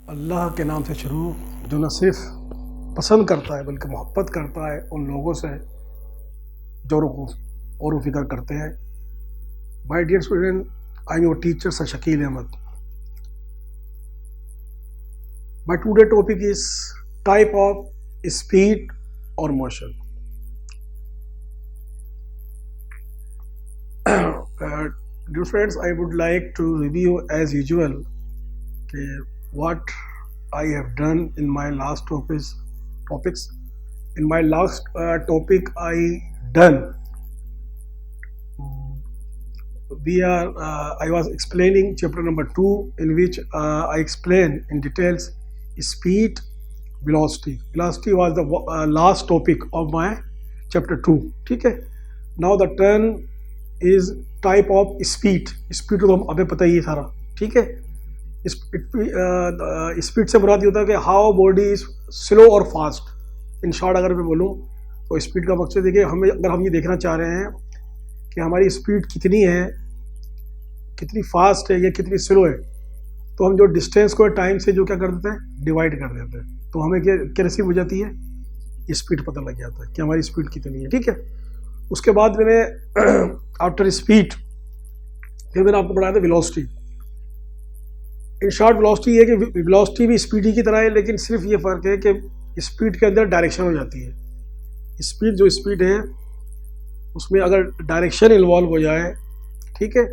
अल्लाह के नाम से शुरू, जो न सिर्फ पसंद करता है बल्कि मोहब्बत करता है उन लोगों से जो और फिक्र करते हैं। My dear student, I am your teacher sir Shakeel Ahmed. My today topic is type of speed और motion. Dear friends, I would like to review as usual what I have done in my last topics. In my last topic, I was explaining chapter number 2, in which I explained in details speed, velocity. Velocity was the last topic of my chapter 2. ठीक है? Now the turn is type of speed. Speed तो हम अभी पता ही है सारा, ठीक है। स्पीड से मुराद ये होता है कि हाउ बॉडी इज स्लो और फास्ट। इन शॉर्ट अगर मैं बोलूँ तो स्पीड का मकसद है कि अगर हम ये देखना चाह रहे हैं कि हमारी स्पीड कितनी है, कितनी फास्ट है या कितनी स्लो है, तो हम जो डिस्टेंस को टाइम से जो क्या कर देते हैं, डिवाइड कर देते हैं, तो हमें क्या रिसीव हो जाती है, स्पीड पता लग जाता है कि हमारी स्पीड कितनी है, ठीक है। उसके बाद मैंने आफ्टर स्पीड फिर मैंने आपको पढ़ाया था वेलोसिटी। इन शॉर्ट वेलोसिटी है कि वेलोसिटी भी स्पीड ही की तरह है, लेकिन सिर्फ ये फ़र्क है कि स्पीड के अंदर डायरेक्शन हो जाती है। स्पीड जो स्पीड है उसमें अगर डायरेक्शन इन्वॉल्व हो जाए, ठीक है,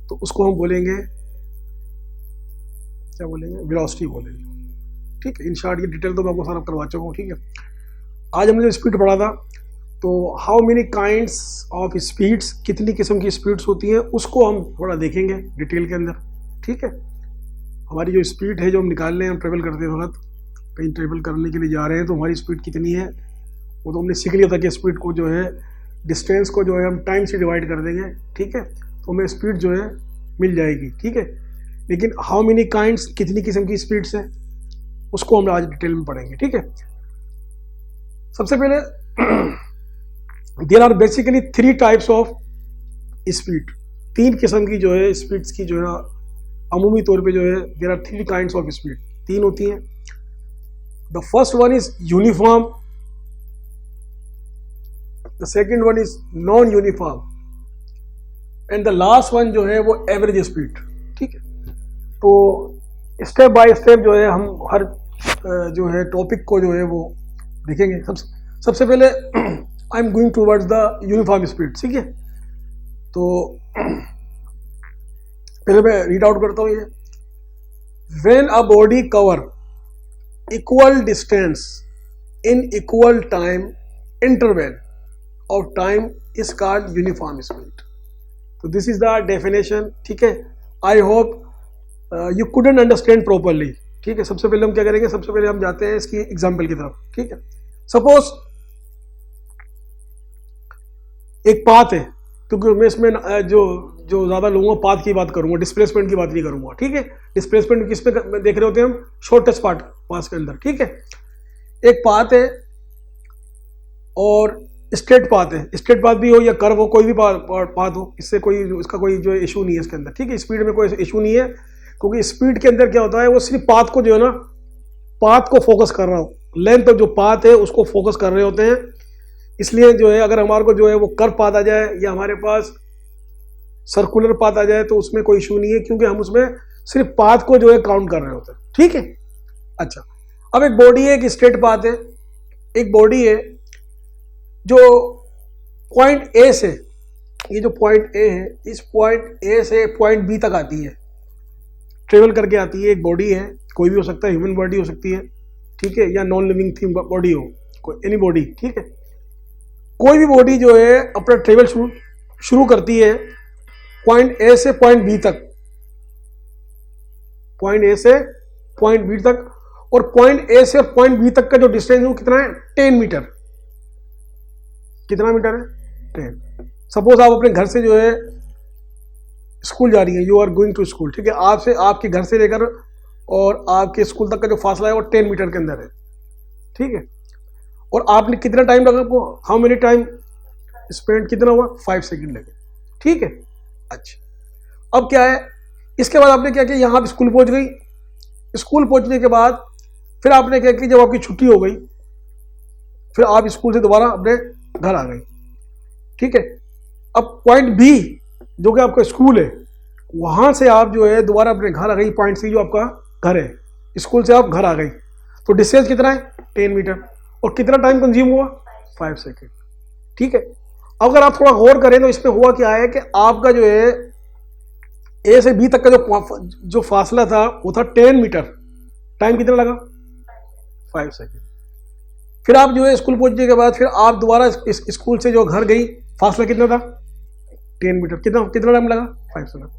तो उसको हम बोलेंगे, क्या बोलेंगे, वेलोसिटी बोलेंगे, ठीक है। इन शॉर्ट ये डिटेल तो मैं आपको सारा करवा चुका हूँ, ठीक है। आज हमने जो स्पीड पढ़ा था, तो how many kinds of speeds, कितनी किस्म की स्पीड्स होती हैं, उसको हम थोड़ा देखेंगे डिटेल के अंदर, ठीक है। हमारी जो स्पीड है जो हम निकाल रहे हैं, हम ट्रेवल करते वक्त कहीं ट्रेवल करने के लिए जा रहे हैं, तो हमारी स्पीड कितनी है वो तो हमने सीख लिया था कि स्पीड को जो है, डिस्टेंस को जो है हम टाइम से डिवाइड कर देंगे, ठीक है, तो हमें स्पीड जो है मिल जाएगी, ठीक है। लेकिन हाउ मेनी काइंड्स, कितनी किस्म की स्पीड्स है, उसको हम आज डिटेल में पढ़ेंगे, ठीक है। सबसे पहले there are basically 3 types of speed. 3 किस्म की जो है स्पीड्स की जो है अमूमी तौर पे जो है, there are 3 kinds of speed, 3 होती हैं। The first one is uniform, the second one is non uniform, and the last one जो है वो एवरेज स्पीड, ठीक है। तो स्टेप बाय स्टेप जो है हम हर जो है टॉपिक को जो है वो देखेंगे। सबसे पहले I am going towards the uniform speed, ठीक है। तो पहले मैं रीड आउट करता हूँ ये। When a body cover equal distance in equal time interval of time is called uniform speed. तो दिस इज द डेफिनेशन, ठीक है। I hope you couldn't understand properly, ठीक है। सबसे पहले हम क्या करेंगे, सबसे पहले हम जाते हैं इसकी एग्जाम्पल की तरफ, ठीक है। सपोज एक पाथ है, क्योंकि मैं इसमें जो ज़्यादा लूँगा पाथ की बात करूँगा, डिस्प्लेसमेंट की बात नहीं करूँगा, ठीक है। डिस्प्लेसमेंट किस पे देख रहे होते हैं हम, शॉर्टेस्ट पाथ के अंदर, ठीक है। एक पाथ है और स्ट्रेट पाथ है, स्ट्रेट पाथ भी हो या कर्व हो, कोई भी पाथ हो, इससे इसका कोई जो इशू नहीं है इसके अंदर, ठीक है। स्पीड में कोई इशू नहीं है, क्योंकि स्पीड के अंदर क्या होता है, वो सिर्फ पाथ को जो है ना, पाथ को फोकस कर रहा हो, लेंथ जो पाथ है उसको फोकस कर रहे होते हैं। इसलिए जो है अगर हमारे को जो है वो कर्व पाथ आ जाए या हमारे पास सर्कुलर पाथ आ जाए तो उसमें कोई इशू नहीं है, क्योंकि हम उसमें सिर्फ पाथ को जो है काउंट कर रहे होते हैं, ठीक है। अच्छा, अब एक बॉडी है, एक स्ट्रेट पाथ है, एक बॉडी है जो पॉइंट ए से, ये जो पॉइंट ए है, इस पॉइंट ए से पॉइंट बी तक आती है, ट्रेवल करके आती है। एक बॉडी है, कोई भी हो सकता है, ह्यूमन बॉडी हो सकती है, ठीक है, या नॉन लिविंग थिंग बॉडी हो, कोई एनी बॉडी, ठीक है। कोई भी बॉडी जो है अपना ट्रेवल शुरू करती है पॉइंट ए से पॉइंट बी तक, पॉइंट ए से पॉइंट बी तक, और पॉइंट ए से पॉइंट बी तक का जो डिस्टेंस है वो कितना है, 10 मीटर। कितना मीटर है, 10। सपोज आप अपने घर से जो है स्कूल जा रही है, you are going to school, ठीक है। आपके घर से लेकर और आपके स्कूल तक का जो फासला है वो 10 मीटर के अंदर है, ठीक है। और आपने कितना टाइम लगा आपको, हाउ मेनी टाइम स्पेंड, कितना हुआ, 5 सेकंड लगे, ठीक है। अच्छा, अब क्या है, इसके बाद आपने क्या किया, यहाँ आप स्कूल पहुंच गई, स्कूल पहुंचने के बाद फिर आपने क्या कि जब आपकी छुट्टी हो गई, फिर आप स्कूल से दोबारा अपने घर आ गए, ठीक है। अब पॉइंट बी जो कि आपका स्कूल है, वहां से आप जो है दोबारा अपने घर आ गई। पॉइंट सी जो आपका घर है, स्कूल से आप घर आ गई, तो डिस्टेंस कितना है 10 मीटर, और कितना टाइम कंज्यूम हुआ 5 सेकेंड, ठीक है। अगर आप थोड़ा गौर करें तो इसमें हुआ क्या है कि आपका जो है ए से बी तक का जो फासला था वो था 10 मीटर, टाइम कितना लगा 5 सेकेंड। फिर आप जो है स्कूल पहुंचने के बाद फिर आप दोबारा इस स्कूल से जो घर गई, फासला कितना था 10 मीटर, कितना टाइम लगा 5 सेकेंड।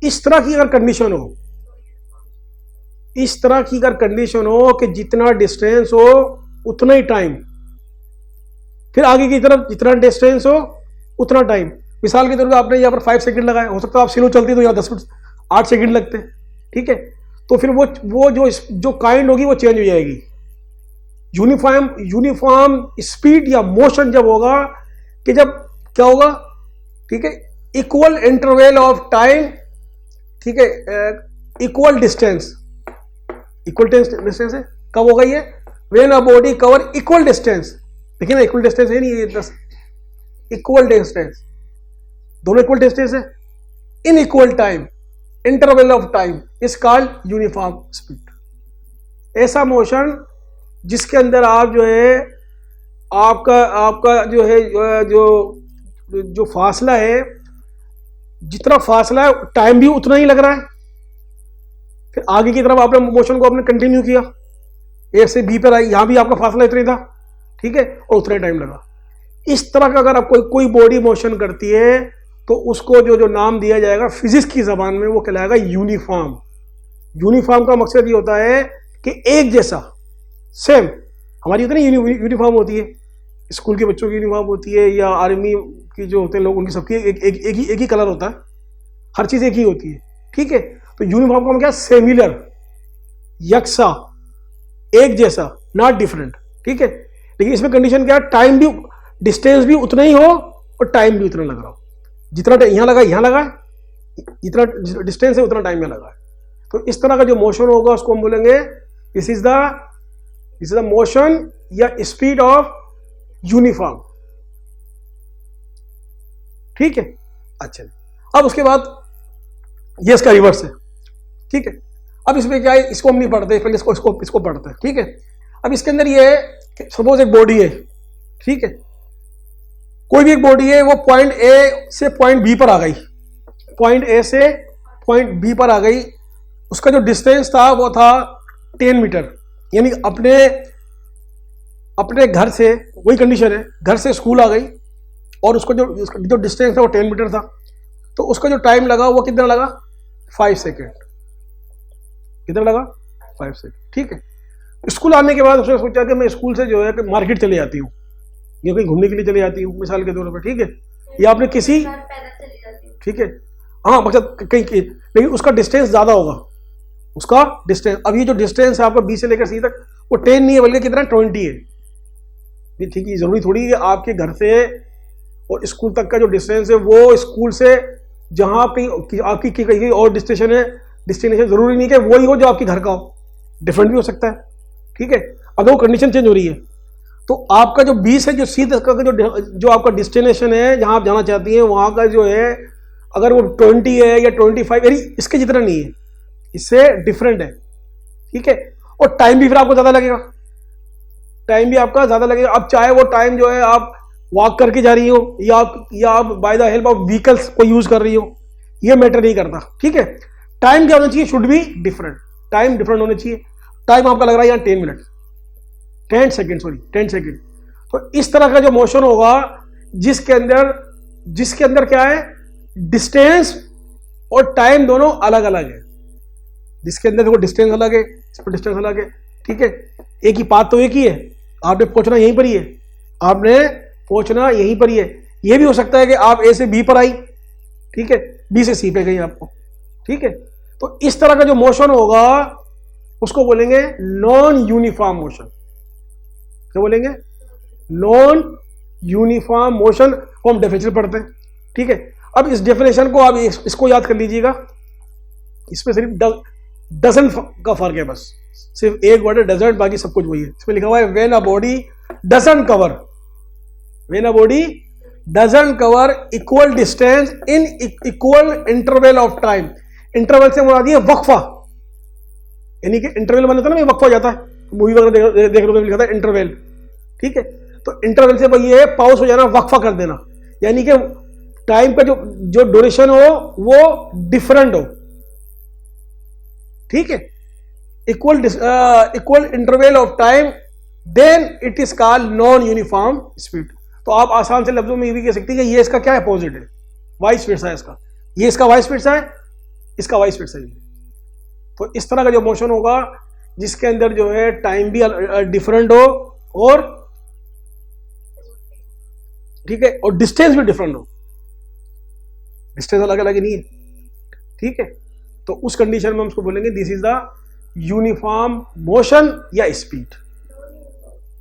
इस तरह की अगर कंडीशन हो, इस तरह की अगर कंडीशन हो कि जितना डिस्टेंस हो उतना ही टाइम, फिर आगे की तरफ जितना डिस्टेंस हो उतना टाइम। मिसाल के तौर पर आपने यहाँ पर 5 सेकंड लगाए, हो सकता है आप स्लो चलती तो यहाँ 8 सेकंड लगते, ठीक है। तो फिर वो जो काइंड होगी वो चेंज हो जाएगी। यूनिफॉर्म स्पीड या मोशन जब होगा कि जब क्या होगा, ठीक है, इक्वल इंटरवल ऑफ टाइम, ठीक है, इक्वल डिस्टेंस है। कब होगा ये, when a body cover equal distance. देखिए ना, इक्वल डिस्टेंस है नहीं, ये इक्वल डिस्टेंस, दोनों इक्वल डिस्टेंस है, in equal time, interval of time is called uniform speed. ऐसा मोशन जिसके अंदर आप जो है आपका जो है जो फासला है, जितना फासला है टाइम भी उतना ही लग रहा है। फिर आगे की तरफ आपने मोशन को आपने कंटिन्यू किया, ए से बी पर आई, यहां भी आपका फासला इतना ही था, ठीक है, और उतना ही टाइम लगा। इस तरह का अगर आप कोई बॉडी मोशन करती है तो उसको जो नाम दिया जाएगा फिजिक्स की जबान में, वो कहलाएगा यूनिफॉर्म। यूनिफॉर्म का मकसद ये होता है कि एक जैसा, सेम। हमारी उतनी यूनिफॉर्म होती है, स्कूल के बच्चों की यूनिफॉर्म होती है, या आर्मी की जो होते हैं लोग, उनकी सबकी एक ही कलर होता है, हर चीज़ एक ही होती है, ठीक है। तो यूनिफॉर्म का मतलब क्या, सिमिलर, यकसा, एक जैसा, नॉट डिफरेंट, ठीक है। लेकिन इसमें कंडीशन क्या है, टाइम भी, डिस्टेंस भी उतना ही हो और टाइम भी उतना लग रहा हो। जितना यहाँ लगा, जितना डिस्टेंस है उतना टाइम में लगा है। तो इस तरह का जो मोशन होगा उसको हम बोलेंगे दिस इज द मोशन या स्पीड ऑफ यूनिफॉर्म, ठीक है। अच्छा, अब उसके बाद ये इसका रिवर्स है, ठीक है। अब इसमें क्या है, इसको हम नहीं पढ़ते, पहले इसको पढ़ते हैं, ठीक है। अब इसके अंदर ये है, सपोज एक बॉडी है, ठीक है, कोई भी एक बॉडी है, वो पॉइंट ए से पॉइंट बी पर आ गई, पॉइंट ए से पॉइंट बी पर आ गई। उसका जो डिस्टेंस था वो था 10 मीटर, यानी अपने घर से, वही कंडीशन है, घर से स्कूल आ गई और उसका जो डिस्टेंस था वो 10 मीटर था। तो उसका जो टाइम लगा वो कितना लगा 5 सेकेंड, कितना लगा 5 सेकेंड, ठीक है। स्कूल आने के बाद उसने सोचा कि मैं स्कूल से जो है कि मार्केट चले जाती हूँ, या कहीं घूमने के लिए चले जाती हूँ, मिसाल के तौर पर, ठीक है, या आपने किसी, ठीक है, हाँ, मतलब कहीं, लेकिन उसका डिस्टेंस ज़्यादा होगा, उसका डिस्टेंस। अब ये जो डिस्टेंस है आपका बी से लेकर सी तक, वो 10 नहीं है बल्कि कितना 20 है, ठीक है। जरूरी थोड़ी है आपके घर से और स्कूल तक का जो डिस्टेंस है वो स्कूल से जहाँ कहीं आपकी कहीं और डेस्टिनेशन जरूरी नहीं कि वही हो जो आपके घर का हो, डिफरेंट भी हो सकता है, ठीक है। अगर वो कंडीशन चेंज हो रही है तो आपका जो 20 है, जो सी तक का जो आपका डेस्टिनेशन है, जहाँ आप जाना चाहती हैं, वहाँ का जो है अगर वो 20 है या 25, यानी इसके जितना नहीं है, इससे डिफरेंट है, ठीक है। और टाइम भी फिर आपको ज़्यादा लगेगा, टाइम भी आपका ज़्यादा लगेगा। अब चाहे वो टाइम जो है आप वॉक करके जा रही हो या आप by the help of vehicles को यूज़ कर रही हो, ये मैटर नहीं करता, ठीक है। टाइम क्या होना चाहिए, should be different, time different होना चाहिए। टाइम आपका लग रहा है यहाँ 10 मिनट, 10 सेकेंड। तो इस तरह का जो मोशन होगा जिसके अंदर क्या है, डिस्टेंस और टाइम दोनों अलग अलग है। जिसके अंदर देखो डिस्टेंस अलग है, इस पर डिस्टेंस अलग है, ठीक है। एक ही पाथ तो एक ही है, आपने पहुंचना यहीं पर ही है, आपने पहुंचना यहीं पर ही है। यह भी हो सकता है कि आप ए से बी पर आई, ठीक है, बी से सी पे गई आपको, ठीक है। तो इस तरह का जो मोशन होगा उसको बोलेंगे नॉन यूनिफॉर्म मोशन। क्या बोलेंगे, नॉन यूनिफॉर्म मोशन को हम डेफिनेशन पढ़ते हैं, ठीक है। अब इस डेफिनेशन को आप इसको याद कर लीजिएगा, इसमें सिर्फ डजंट का फर्क है, बस सिर्फ एक वर्ड है डजंट, बाकी सब कुछ वही है। इसमें लिखा हुआ है when a body doesn't cover, when a body doesn't cover equal distance in equal interval of time. Interval से मुराद है वक्फा, यानी कि इंटरवल बना था ना, वक्फा हो जाता है, मूवी वगैरह देख लो लिखा था इंटरवल, ठीक है। तो इंटरवल से भाई ये पॉज हो जाना, वक्फा कर देना, यानी कि टाइम का जो ड्यूरेशन हो वो डिफरेंट हो, ठीक है, equal interval of time, then it is called non uniform speed. तो आप आसान से लफ्जों में ये भी कह सकते हैं कि ये इसका क्या अपोजिट है, वाइस वर्सा है इसका, ये इसका वाइस वर्सा है, इसका वाइस वर्सा है। तो इस तरह का जो मोशन होगा जिसके अंदर जो है टाइम भी डिफरेंट हो और ठीक है, और डिस्टेंस भी डिफरेंट हो, डिस्टेंस अलग अलग नहीं है, ठीक है। तो उस कंडीशन में हम उसको बोलेंगे this is the uniform motion या स्पीड,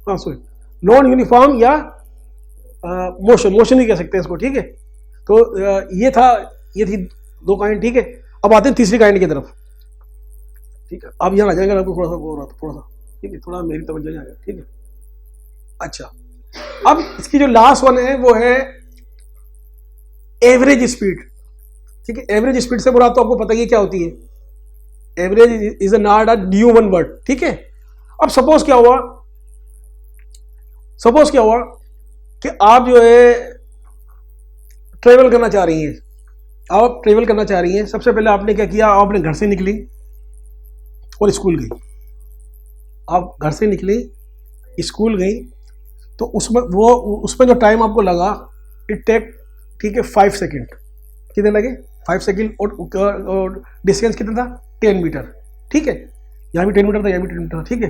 हाँ सॉरी नॉन यूनिफॉर्म या मोशन ही कह सकते हैं इसको, ठीक है। तो ये थी दो काइंड, ठीक है। अब आते हैं तीसरी काइंड की तरफ, ठीक है। अब यहाँ आ जाएगा, आपको थोड़ा सा ठीक है, थोड़ा मेरी तवज्जो आ जाएगा, ठीक है। अच्छा, अब इसकी जो लास्ट वन है वो है एवरेज स्पीड, ठीक है। एवरेज स्पीड से मुराद तो आपको पता ही क्या होती है, average is not a new one word, ठीक है। अब सपोज क्या हुआ कि आप जो है ट्रेवल करना चाह रही हैं, आप ट्रेवल करना चाह रही हैं। सबसे पहले आपने क्या किया, आपने घर से निकली और स्कूल गई, आप घर से निकली स्कूल गई, तो उसमें जो टाइम आपको लगा इट टेक, ठीक है, 5 सेकेंड, कितने लगे 5 सेकेंड, और डिस्टेंस कितना था 10 मीटर, ठीक है। यहाँ भी 10 मीटर था, यहाँ भी 10 मीटर था, ठीक है।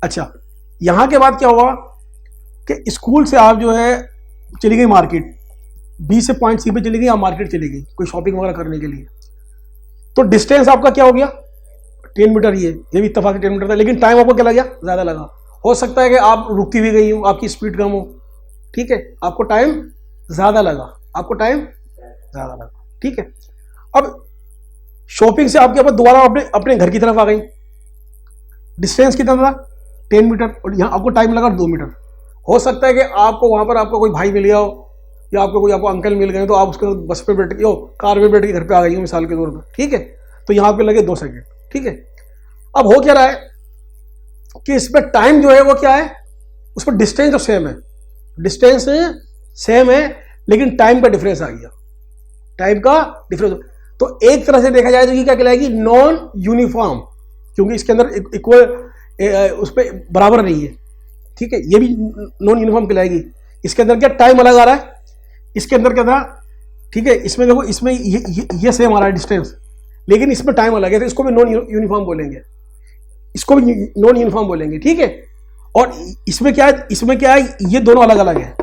अच्छा, यहाँ के बाद क्या हुआ कि स्कूल से आप जो है चली गई मार्केट, बी से पॉइंट सी पे चली गई, आप मार्केट चली गई कोई शॉपिंग वगैरह करने के लिए। तो डिस्टेंस आपका क्या हो गया 10 मीटर, ये भी इत्तेफाक 10 मीटर था, लेकिन टाइम आपको क्या लगा, ज़्यादा लगा। हो सकता है कि आप रुकती भी गई हो, आपकी स्पीड कम हो, ठीक है, आपको टाइम ज़्यादा लगा, ठीक है। अब शॉपिंग से आपके पास दोबारा अपने घर की तरफ आ गई, डिस्टेंस कितना था 10 मीटर, और यहाँ आपको टाइम लगा 2 मीटर। हो सकता है कि आपको वहाँ पर आपका कोई भाई मिल गया हो, या आपको अंकल मिल गए, तो आप उसके बस पे बैठ के कार में बैठ के घर पे आ गई हो मिसाल के तौर पर, ठीक है। तो यहाँ पे लगे 2 सेकेंड, ठीक है। अब हो क्या रहा है कि इसमें टाइम जो है वो क्या है, उस पर डिस्टेंस तो सेम है, डिस्टेंस सेम है, लेकिन टाइम का डिफरेंस आ गया, टाइम का डिफरेंस। तो एक तरह से देखा जाए तो ये क्या कहलाएगी, नॉन यूनिफॉर्म, क्योंकि इसके अंदर इक्वल उस पर बराबर नहीं है, ठीक है। ये भी नॉन यूनिफॉर्म कहलाएगी। इसके अंदर क्या टाइम अलग आ रहा है, इसके अंदर क्या था, ठीक है, इसमें देखो, इसमें ये सेम आ रहा है डिस्टेंस, लेकिन इसमें टाइम अलग है, तो इसको भी नॉन यूनिफॉर्म बोलेंगे, इसको भी नॉन यूनिफॉर्म बोलेंगे, ठीक है। और इसमें क्या है, ये दोनों अलग अलग है।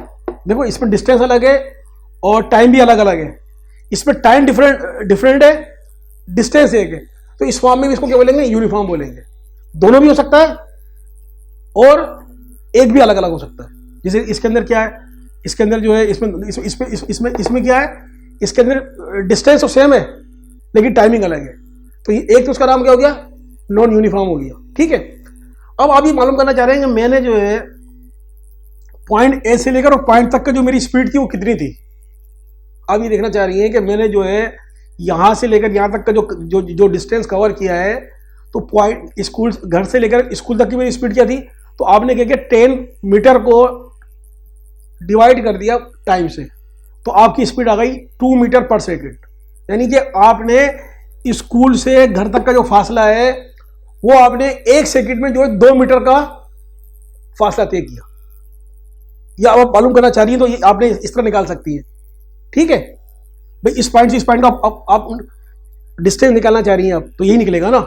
देखो, इसमें डिस्टेंस अलग है और टाइम भी अलग अलग है। इसमें टाइम डिफरेंट है, डिस्टेंस एक है, तो इस फॉर्म में इसको क्या बोलेंगे, यूनिफॉर्म बोलेंगे। दोनों भी हो सकता है और एक भी अलग अलग हो सकता है। जैसे इसके अंदर क्या है, इसके अंदर जो है इसमें क्या है, इसके अंदर डिस्टेंस तो सेम है लेकिन टाइमिंग अलग है, तो ये एक तो उसका नाम क्या हो गया, नॉन यूनिफॉर्म हो गया, ठीक है। अब आप ये मालूम करना चाह रहे हैं कि मैंने जो है पॉइंट ए से लेकर और पॉइंट तक का जो मेरी स्पीड थी वो कितनी थी। आप ये देखना चाह रही हैं कि मैंने जो है यहाँ से लेकर यहाँ तक का जो डिस्टेंस कवर किया है, तो पॉइंट स्कूल, घर से लेकर स्कूल तक की मेरी स्पीड क्या थी। तो आपने क्या किया, 10 मीटर को डिवाइड कर दिया टाइम से, तो आपकी स्पीड आ गई 2 मीटर पर सेकेंड। यानी कि आपने स्कूल से घर तक का जो फासला है वो आपने 1 सेकंड में जो है 2 मीटर का फासला तय किया। या आप मालूम करना चाह रही हैं तो ये आपने इस तरह निकाल सकती हैं, ठीक है भाई। इस पॉइंट से इस पॉइंट का आप डिस्टेंस निकालना चाह रही हैं आप, तो यही निकलेगा ना,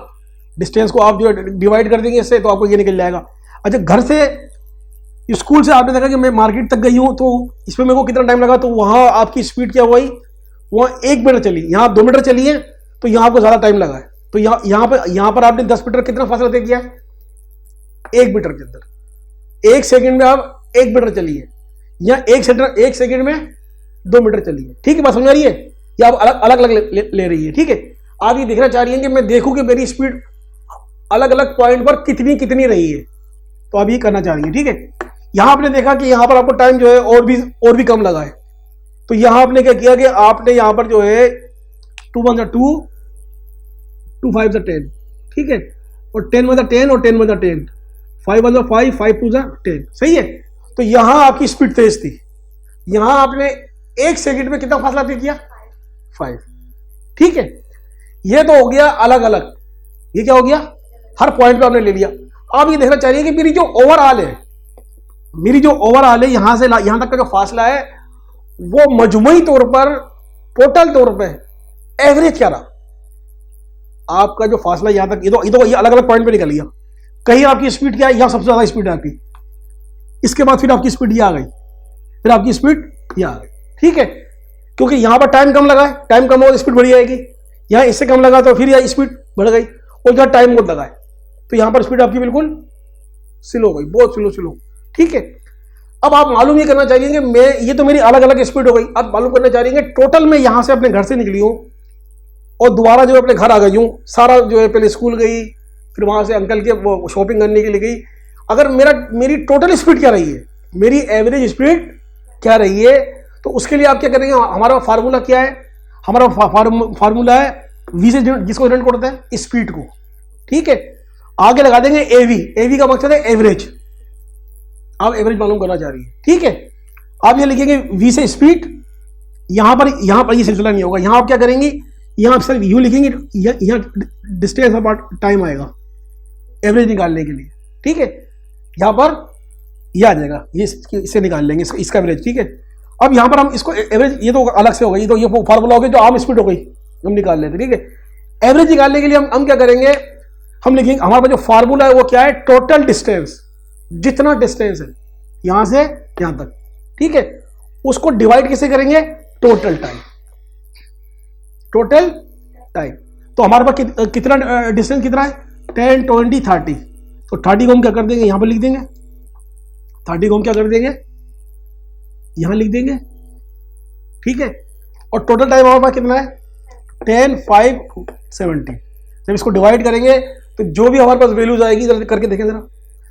डिस्टेंस को आप जो डिवाइड कर देंगे इससे, तो आपको ये निकल जाएगा। अच्छा, घर से स्कूल से आपने देखा कि मैं मार्केट तक गई हूँ, तो इसमें मेरे को कितना टाइम लगा, तो वहाँ आपकी स्पीड क्या हुई, वहाँ 1 मीटर चली, यहाँ 2 मीटर चली है, तो यहाँ आपको ज़्यादा टाइम लगा है। तो यहाँ पर आपने 10 मीटर कितना फासला तय किया, 1 मीटर के अंदर 1 सेकंड में आप 1 मीटर चली है, यहाँ 1 सेकंड में 2 मीटर चली है, ठीक है। बात समझ आ रही है, या आप अलग अलग ले रही है, ठीक है। आप ये देखना चाह रही हैं कि मैं देखूँ कि मेरी स्पीड अलग अलग पॉइंट पर कितनी कितनी रही है, तो आप ये करना चाह रही है। ठीक है, यहां आपने देखा कि यहां पर आपको टाइम जो है और भी कम लगा है, तो यहां आपने क्या किया कि आपने यहां पर जो है 2 1 2 2 5 10, ठीक है, और 10 1 10 और 10 1 10, 5 1 5 5 2 10, सही है। तो यहां आपकी स्पीड तेज थी, यहां आपने 1 सेकंड में कितना फासला तय किया, 5। ठीक है, ये तो हो गया अलग अलग, ये क्या हो गया, हर पॉइंट पे आपने ले लिया। आप ये देखना चाहिए कि मेरी जो ओवरऑल है, यहां से यहां तक का जो फासला है वो मजमुई तौर पर, टोटल तौर पे एवरेज क्या रहा आपका जो फासला यहां तक, ये अलग अलग पॉइंट पे निकल गया। कहीं आपकी स्पीड क्या है, यहां सबसे ज्यादा स्पीड है आपकी, इसके बाद फिर आपकी स्पीड ये आ गई, फिर आपकी स्पीड ये आ गई। ठीक है, क्योंकि यहां पर टाइम कम लगा है, टाइम कम होगा तो स्पीड बढ़ जाएगी, यहां इससे कम लगा तो फिर यह स्पीड बढ़ गई, और जहां टाइम बहुत लगा है तो यहां पर स्पीड आपकी बिल्कुल स्लो हो गई, बहुत स्लो। ठीक है, अब आप मालूम ये करना चाहिए कि ये तो मेरी अलग अलग स्पीड हो गई, आप मालूम करना चाहिए टोटल में यहां से अपने घर से निकली हूं और दोबारा जो अपने घर आ गई हूं, सारा जो है पहले स्कूल गई, फिर वहां से अंकल के वो शॉपिंग करने के लिए गई, अगर मेरी टोटल स्पीड क्या रही है, मेरी एवरेज स्पीड क्या रही है, तो उसके लिए आप क्या करेंगे, हमारा फार्मूला क्या है, हमारा फार्मूला है वी से जिसको डिनोट करते हैं स्पीड को। ठीक है, आगे लगा देंगे एवी का मकसद है एवरेज, आप एवरेज मालूम करना चाह रही है। ठीक है, आप ये लिखेंगे वी से स्पीड, यहां पर ये सिलसिला नहीं होगा, यहां आप क्या करेंगे, यहां आप सिर्फ यू लिखेंगे, यहां डिस्टेंस अबाउट टाइम आएगा एवरेज निकालने के लिए। ठीक है, यहां पर यह आ जाएगा, ये इससे निकाल लेंगे इसका एवरेज। ठीक है, अब यहां पर हम इसको एवरेज, ये तो अलग से हो गई, ये फार्मूला हो गया जो आम स्पीड हो गई, हम निकाल लेते। ठीक है, एवरेज निकालने के लिए हम क्या करेंगे, हम लिखेंगे हमारे पास जो फार्मूला है वो क्या है, टोटल डिस्टेंस, जितना डिस्टेंस है यहां से यहां तक। ठीक है, उसको डिवाइड किसे करेंगे, टोटल टाइम। तो हमारे पास कितना डिस्टेंस कितना है, 10 20 30, तो 30 को हम क्या कर देंगे, यहां पर लिख देंगे, 30 को हम क्या कर देंगे, यहां लिख देंगे। ठीक है, और टोटल टाइम हमारे पास कितना है, 10 5 70। जब इसको डिवाइड करेंगे तो जो भी हमारे पास वैल्यूज आएगी, जरा करके देखें जरा,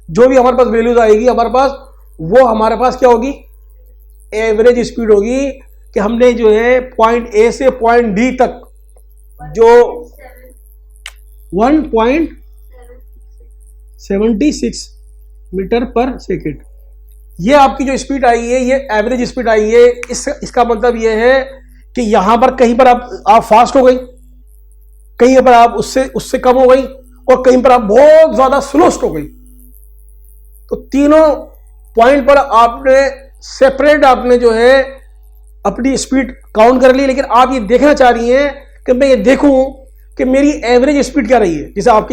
जो भी हमारे पास वैल्यूज आएगी हमारे पास, वो हमारे पास क्या होगी, एवरेज स्पीड होगी, कि हमने जो है पॉइंट ए से पॉइंट डी तक जो 1.76 मीटर पर सेकेंड, ये आपकी जो स्पीड आई है, ये एवरेज स्पीड आई है। इसका मतलब ये है कि यहां पर कहीं पर आप फास्ट हो गई, कहीं पर आप उससे कम हो गई, और कहीं पर आप बहुत ज्यादा स्लोस्ट हो गई। तो तीनों पॉइंट पर आपने सेपरेट आपने जो है अपनी स्पीड काउंट कर ली, लेकिन आप ये देखना चाह रही हैं कि मैं ये देखूं कि मेरी एवरेज स्पीड क्या रही है। जैसे आप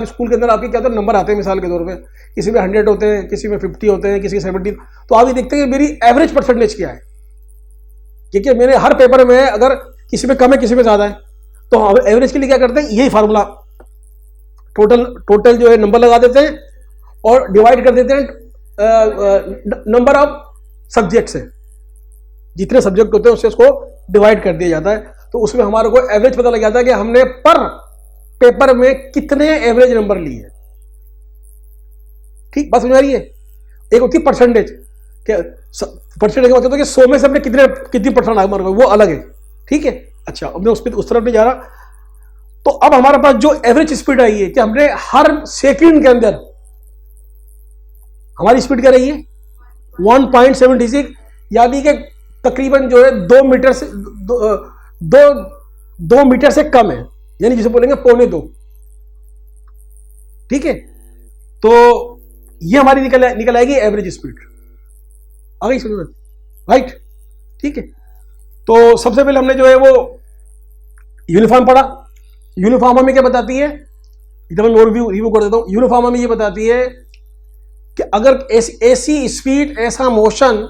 स्कूल के अंदर आपके क्या होता है, नंबर आते हैं मिसाल के तौर पे, किसी में 100 होते हैं, किसी में 50 होते हैं, किसी में 70, तो आप ये देखते हैं कि मेरी एवरेज परसेंटेज क्या है, क्योंकि मेरे हर पेपर में अगर किसी में कम है किसी में ज्यादा है, तो हम एवरेज के लिए क्या करते हैं, यही फार्मूला, टोटल जो है नंबर लगा देते हैं और डिवाइड कर देते हैं नंबर ऑफ सब्जेक्ट से, जितने सब्जेक्ट होते हैं उससे उसको डिवाइड कर दिया जाता है, तो उसमें हमारे को एवरेज पता लग जाता है कि हमने पर पेपर में कितने एवरेज नंबर लिए। ठीक बात समझ आ रही है। एक होती है परसेंटेज, परसेंटेज का मतलब कि 100 में से हमने कितनी परसेंट हमारे को, वो अलग है। ठीक है, अच्छा अब मैं उस तरफ नहीं जा रहा। तो अब हमारे पास जो एवरेज स्पीड आई है कि हमने हर सेकंड के अंदर हमारी स्पीड क्या रही है 1.76, यानी कि तकरीबन जो है 2 मीटर से 2 मीटर से कम है, यानी जिसे बोलेंगे 1.25। ठीक है, तो ये हमारी निकल आएगी एवरेज स्पीड, आ गई समझ, राइट। ठीक है, तो सबसे पहले हमने जो है वो यूनिफॉर्म पढ़ा। यूनिफॉर्म हमें क्या बताती है, जब मैं रिव्यू कर देता हूं। यूनिफॉर्म हमें ये बताती है कि अगर ऐसी स्पीड, ऐसा मोशन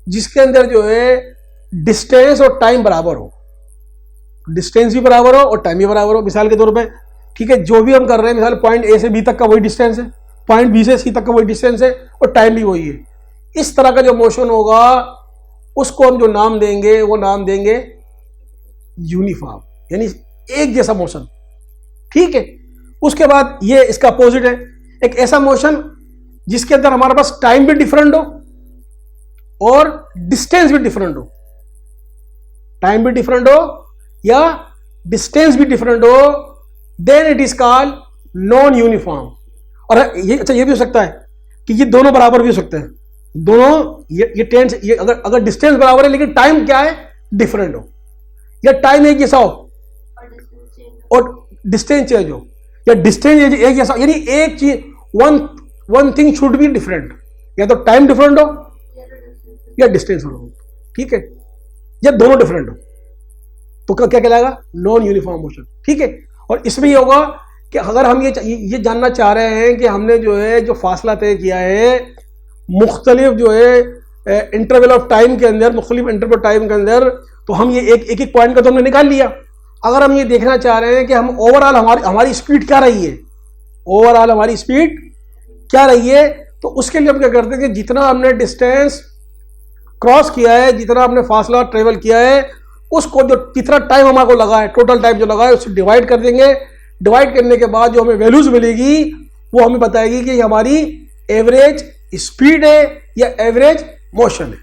जिसके अंदर जो है डिस्टेंस और टाइम बराबर हो, डिस्टेंस भी बराबर हो और टाइम भी बराबर हो। मिसाल के तौर पे, ठीक है, जो भी हम कर रहे हैं, मिसाल पॉइंट ए से बी तक का वही डिस्टेंस है, पॉइंट बी से सी तक का वही डिस्टेंस है और टाइम भी वही है। इस तरह का जो मोशन होगा उसको हम जो नाम देंगे वो नाम देंगे यूनिफॉर्म, यानी एक जैसा मोशन। ठीक है, उसके बाद ये इसका अपोजिट है, एक ऐसा मोशन जिसके अंदर हमारे पास टाइम भी डिफरेंट हो और डिस्टेंस भी डिफरेंट हो, टाइम भी डिफरेंट हो या डिस्टेंस भी डिफरेंट हो, then it is called non uniform. और ये अच्छा ये भी हो सकता है कि ये दोनों बराबर भी हो सकते हैं, दोनों ये टेंस, ये अगर डिस्टेंस बराबर है लेकिन टाइम क्या है डिफरेंट हो, या टाइम एक जैसा हो और डिस्टेंस चेंज हो, या डिस्टेंस एक जैसा, यानी एक चीज one thing should be different, या तो टाइम डिफरेंट हो या डिस्टेंस हो, ठीक है, या दोनों डिफरेंट हो, तो क्या कहलाएगा नॉन यूनिफॉर्म मोशन, ठीक है। और इसमें ये होगा कि अगर हम ये जानना चाह रहे हैं कि हमने जो है जो फासला तय किया है मुख्तलिफ जो है इंटरवल ऑफ टाइम के अंदर, मुख्तलिफ इंटरवल टाइम के अंदर, तो हम ये एक पॉइंट का तो हमने निकाल लिया। अगर हम ये देखना चाह रहे हैं कि हम ओवरऑल हमारी स्पीड क्या रही है, ओवरऑल हमारी स्पीड क्या रही है, तो उसके लिए हम क्या करते हैं कि जितना हमने डिस्टेंस क्रॉस किया है, जितना हमने फासला ट्रेवल किया है, उसको जो जितना टाइम हमारे को लगा है, टोटल टाइम जो लगा है उससे डिवाइड कर देंगे। डिवाइड करने के बाद जो हमें वैल्यूज मिलेगी वो हमें बताएगी कि हमारी एवरेज स्पीड है या एवरेज मोशन है।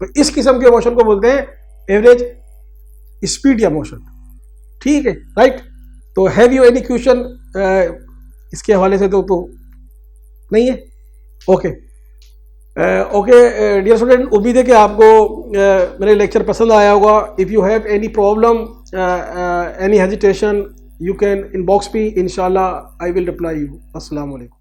तो इस किस्म के मोशन को बोलते हैं एवरेज स्पीड या मोशन, ठीक है, राइट। तो हैव यू एनी क्वेश्चन इसके हवाले से? तो नहीं है, ओके ओके डियर स्टूडेंट, उम्मीद है कि आपको मेरे लेक्चर पसंद आया होगा। If you have any problem, any hesitation, you can inbox me, inshallah I will reply you. Assalamu alaikum.